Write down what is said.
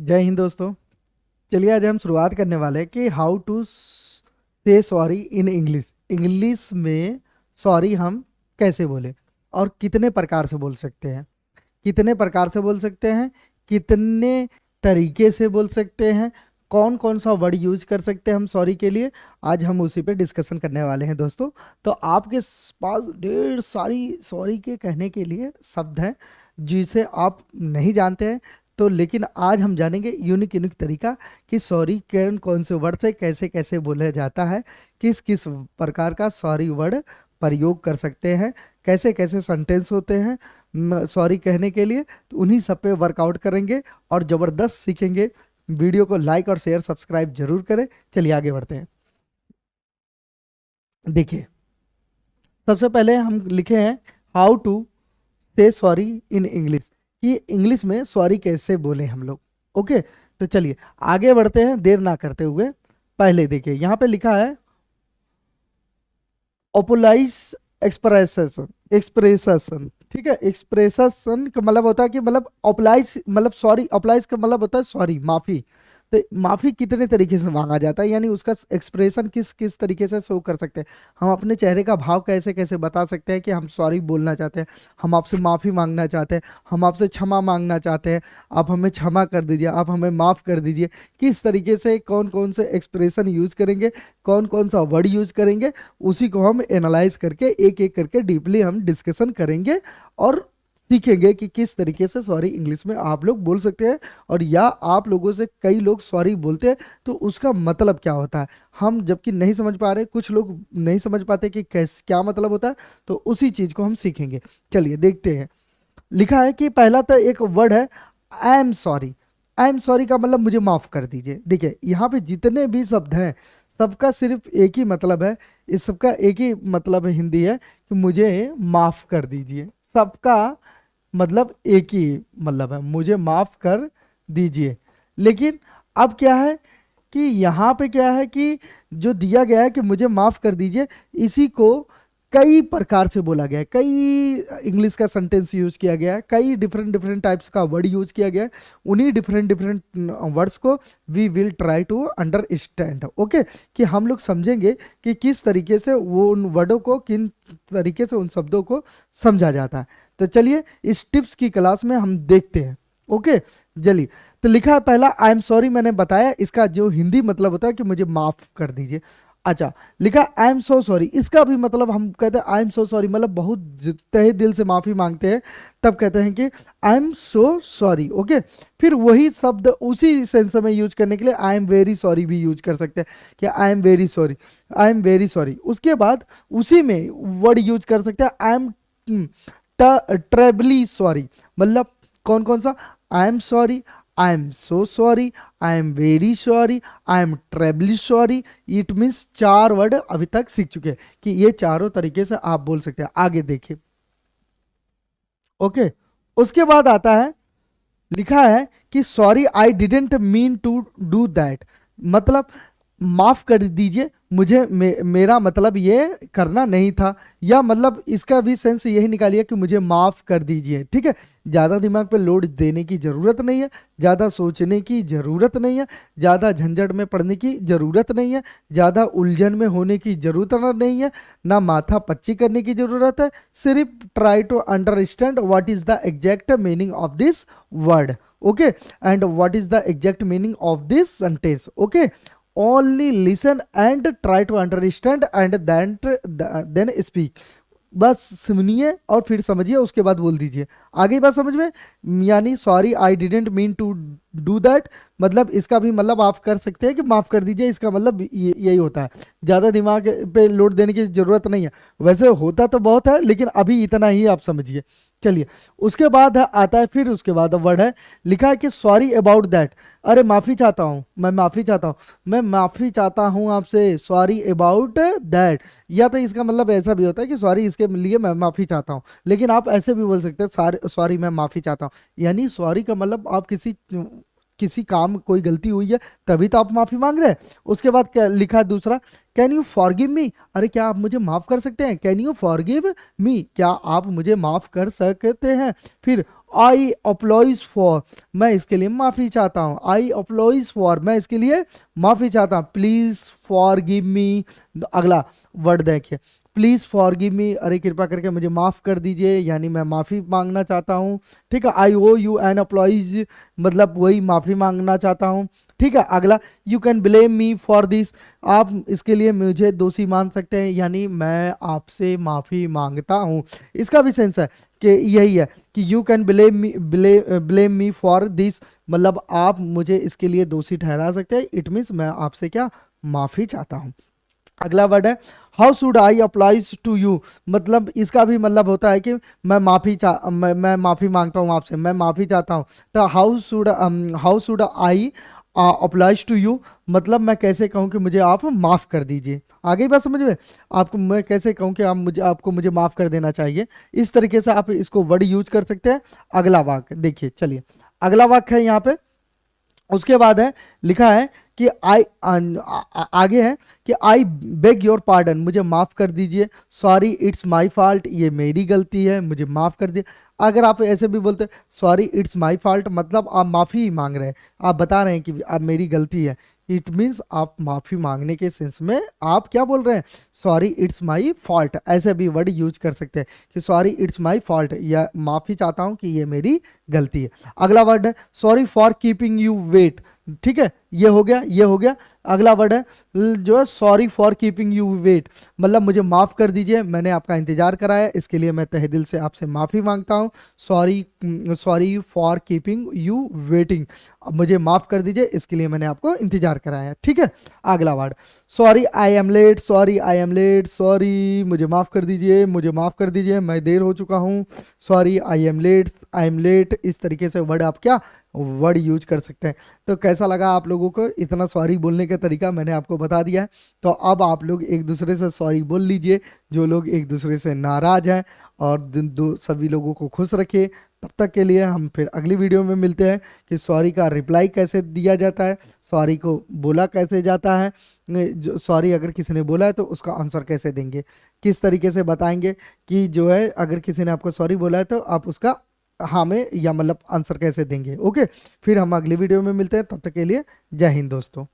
जय हिंद दोस्तों। चलिए आज हम शुरुआत करने वाले हैं कि हाउ टू से सॉरी इन इंग्लिश। इंग्लिश में सॉरी हम कैसे बोले और कितने प्रकार से बोल सकते हैं, कितने प्रकार से बोल सकते हैं, कितने तरीके से बोल सकते हैं, कौन कौन सा वर्ड यूज कर सकते हैं हम सॉरी के लिए। आज हम उसी पे डिस्कशन करने वाले हैं दोस्तों। तो आपके पास ढेर सारी सॉरी के कहने के लिए शब्द हैं जिसे आप नहीं जानते हैं। तो लेकिन आज हम जानेंगे यूनिक यूनिक तरीका कि सॉरी कौन कौन से वर्ड से कैसे कैसे बोला जाता है, किस किस प्रकार का सॉरी वर्ड प्रयोग कर सकते हैं, कैसे कैसे सेंटेंस होते हैं सॉरी कहने के लिए। तो उन्हीं सब पे वर्कआउट करेंगे और ज़बरदस्त सीखेंगे। वीडियो को लाइक और शेयर सब्सक्राइब जरूर करें। चलिए आगे बढ़ते हैं। देखिए, सबसे पहले हम लिखे हैं हाउ टू से सॉरी इन इंग्लिश, कि इंग्लिश में सॉरी कैसे बोले हम लोग। ओके, तो चलिए आगे बढ़ते हैं देर ना करते हुए। पहले देखिए यहाँ पे लिखा है ओपोलाइज एक्सप्रेशन। एक्सप्रेशन, ठीक है। एक्सप्रेशन का मतलब होता है कि मतलब ओपोलाइज मतलब सॉरी, ओपोलाइज का मतलब होता है सॉरी, माफी। तो माफी कितने तरीके से मांगा जाता है, यानी उसका एक्सप्रेशन किस किस तरीके से शो कर सकते हैं। हम अपने चेहरे का भाव कैसे कैसे बता सकते हैं कि हम सॉरी बोलना चाहते हैं, हम आपसे माफी मांगना चाहते हैं, हम आपसे क्षमा मांगना चाहते हैं, आप हमें क्षमा कर दीजिए, आप हमें माफ कर दीजिए। किस तरीके से कौन कौन से एक्सप्रेशन यूज करेंगे, कौन कौन सा वर्ड यूज करेंगे, उसी को हम एनालाइज करके एक एक करके डीपली हम डिस्कशन करेंगे और सीखेंगे कि किस तरीके से सॉरी इंग्लिश में आप लोग बोल सकते हैं। और या आप लोगों से कई लोग सॉरी बोलते हैं तो उसका मतलब क्या होता है, हम जबकि नहीं समझ पा रहे, कुछ लोग नहीं समझ पाते कि कैस क्या मतलब होता है, तो उसी चीज को हम सीखेंगे। चलिए देखते हैं। लिखा है कि पहला तो एक वर्ड है आई am sorry. I am sorry का मतलब मुझे माफ कर दीजिए। देखिए यहाँ पे जितने भी शब्द हैं सबका सिर्फ एक ही मतलब है, इस सबका एक ही मतलब हिंदी है कि मुझे माफ कर दीजिए। सबका मतलब एक ही मतलब है, मुझे माफ कर दीजिए। लेकिन अब क्या है कि यहाँ पे क्या है कि जो दिया गया है कि मुझे माफ कर दीजिए, इसी को कई प्रकार से बोला गया है, कई इंग्लिश का सेंटेंस यूज किया गया है, कई डिफरेंट डिफरेंट टाइप्स का वर्ड यूज किया गया है। उन्हीं डिफरेंट डिफरेंट वर्ड्स को we will try to understand. Okay, कि हम लोग समझेंगे कि किस तरीके से वो उन वर्डों को, किन तरीके से उन शब्दों को समझा जाता है। तो चलिए इस टिप्स की क्लास में हम देखते हैं। ओके, चलिए। तो लिखा है पहला आई एम सॉरी, मैंने बताया इसका जो हिंदी मतलब होता है कि मुझे माफ कर दीजिए। अच्छा, लिखा आई एम सो सॉरी, इसका भी मतलब हम कहते हैं आई एम सो सॉरी मतलब बहुत तहे दिल से माफी मांगते हैं, तब कहते हैं कि आई एम सो सॉरी। ओके, फिर वही शब्द उसी सेंस में यूज करने के लिए आई एम वेरी सॉरी भी यूज कर सकते हैं कि आई am very sorry, I am very sorry. उसके बाद उसी में वर्ड यूज कर सकते हैं आई एम ट्रेबली सॉरी। मतलब कौन कौन सा, I am sorry, I am so sorry, I am very sorry, I am trebly sorry. It means 4 word अभी तक सीख चुके हैं कि ये चारों तरीके से आप बोल सकते हैं। आगे देखिए। ओके, उसके बाद आता है, लिखा है कि sorry I didn't mean to do that. मतलब माफ कर दीजिए, मुझे मेरा मतलब ये करना नहीं था। या मतलब इसका भी सेंस यही निकालिए कि मुझे माफ कर दीजिए। ठीक है, ज़्यादा दिमाग पे लोड देने की ज़रूरत नहीं है, ज़्यादा सोचने की ज़रूरत नहीं है, ज़्यादा झंझट में पड़ने की ज़रूरत नहीं है, ज़्यादा उलझन में होने की ज़रूरत नहीं है, ना माथा पच्ची करने की ज़रूरत है। सिर्फ try to understand what is the exact meaning of this word. Okay, and what is the exact meaning of this sentence. Okay, only listen and try to understand and then speak। बस सुनिए और फिर समझिए, उसके बाद बोल दीजिए। आगे बात समझ में, यानी sorry I didn't mean to do that, मतलब इसका भी मतलब आप कर सकते हैं कि माफ कर दीजिए। इसका मतलब यही होता है, ज़्यादा दिमाग पे लोड देने की ज़रूरत नहीं है। वैसे होता तो बहुत है, लेकिन अभी इतना ही आप समझिए। चलिए, उसके बाद आता है, फिर उसके बाद वर्ड है, लिखा है कि सॉरी अबाउट दैट। अरे माफ़ी चाहता हूँ, मैं माफ़ी चाहता हूँ, मैं माफ़ी चाहता हूँ आपसे, सॉरी अबाउट दैट। या तो इसका मतलब ऐसा भी होता है कि सॉरी इसके लिए मैं माफ़ी चाहता हूँ, लेकिन आप ऐसे भी बोल सकते हैं सॉरी मैं माफ़ी चाहता हूँ। यानी सॉरी का मतलब आप किसी किसी काम कोई गलती हुई है तभी तो आप माफ़ी मांग रहे हैं। उसके बाद क्या लिखा है दूसरा, कैन यू फॉरगिव मी। अरे क्या आप मुझे माफ़ कर सकते हैं, कैन यू फॉरगिव मी, क्या आप मुझे माफ़ कर सकते हैं। फिर आई अप्लॉइज फॉर, मैं इसके लिए माफ़ी चाहता हूँ। आई अप्लॉइज फॉर, मैं इसके लिए माफ़ी चाहता हूँ। प्लीज़ फॉर गिव मी, अगला वर्ड देखिए, प्लीज़ फॉर गिव मी, अरे कृपा करके मुझे माफ़ कर दीजिए, यानी मैं माफ़ी मांगना चाहता हूँ। ठीक है, आई ओ यू एन अप्लॉइज, मतलब वही माफ़ी मांगना चाहता हूँ। ठीक है, अगला you can blame me for this, आप इसके लिए मुझे दोषी मान सकते हैं, यानी मैं आपसे माफ़ी मांगता हूँ। इसका भी सेंस है कि यही है कि you can blame me for this, मतलब आप मुझे इसके लिए दोषी ठहरा सकते हैं। इट मीन्स मैं आपसे क्या, माफ़ी चाहता हूँ। अगला वर्ड है how should I apologise to you, मतलब इसका भी मतलब होता है कि मैं माफ़ी मांगता हूँ आपसे, मैं माफ़ी चाहता हूँ। तो how should I apologise to you, मतलब मैं कैसे कहूँ कि मुझे आप माफ़ कर दीजिए। आगे बात समझ में, आपको मैं कैसे कहूँ कि आपको मुझे माफ़ कर देना चाहिए। इस तरीके से आप इसको वर्ड यूज कर सकते हैं। अगला वाक्य देखिए, चलिए अगला वाक्य है यहाँ पे, उसके बाद है लिखा है कि आगे है कि आई बेग योर पार्डन, मुझे माफ़ कर दीजिए। सॉरी इट्स माय फॉल्ट, ये मेरी गलती है, मुझे माफ़ कर दीजिए। अगर आप ऐसे भी बोलते सॉरी इट्स माय फॉल्ट, मतलब आप माफ़ी ही मांग रहे हैं, आप बता रहे हैं कि अब मेरी गलती है। इट मीन्स आप माफ़ी मांगने के सेंस में आप क्या बोल रहे हैं, सॉरी इट्स माय फॉल्ट, ऐसे भी वर्ड यूज कर सकते हैं कि सॉरी इट्स माय फॉल्ट, या माफ़ी चाहता हूँ कि ये मेरी गलती है। अगला वर्ड है sorry for keeping you wait, ठीक है, ये हो गया, ये हो गया। अगला वर्ड है जो है sorry for keeping you wait, मतलब मुझे माफ़ कर दीजिए, मैंने आपका इंतजार कराया, इसके लिए मैं तहे दिल से आपसे माफ़ी मांगता हूँ। Sorry sorry for keeping you waiting, मुझे माफ़ कर दीजिए, इसके लिए मैंने आपको इंतजार कराया। ठीक है, अगला word sorry I am late, sorry I am late, sorry मुझे माफ़ कर दीजिए, मुझे माफ़ कर दीजिए, मैं देर हो चुका हूँ। Sorry I am late, I am late, इस तरीके से वर्ड आप क्या वर्ड यूज कर सकते हैं। तो कैसा लगा आप लोगों को, इतना सॉरी बोलने का तरीका मैंने आपको बता दिया है। तो अब आप लोग एक दूसरे से सॉरी बोल लीजिए, जो लोग एक दूसरे से नाराज हैं, और सभी लोगों को खुश रखिए। तब तक के लिए हम फिर अगली वीडियो में मिलते हैं कि सॉरी का रिप्लाई कैसे दिया जाता है, सॉरी को बोला कैसे जाता है, जो सॉरी अगर किसी ने बोला है तो उसका आंसर कैसे देंगे, किस तरीके से बताएंगे कि जो है अगर किसी ने आपको सॉरी बोला है तो आप उसका हाँ में या मतलब आंसर कैसे देंगे। ओके, फिर हम अगली वीडियो में मिलते हैं, तब तक के लिए जय हिंद दोस्तों।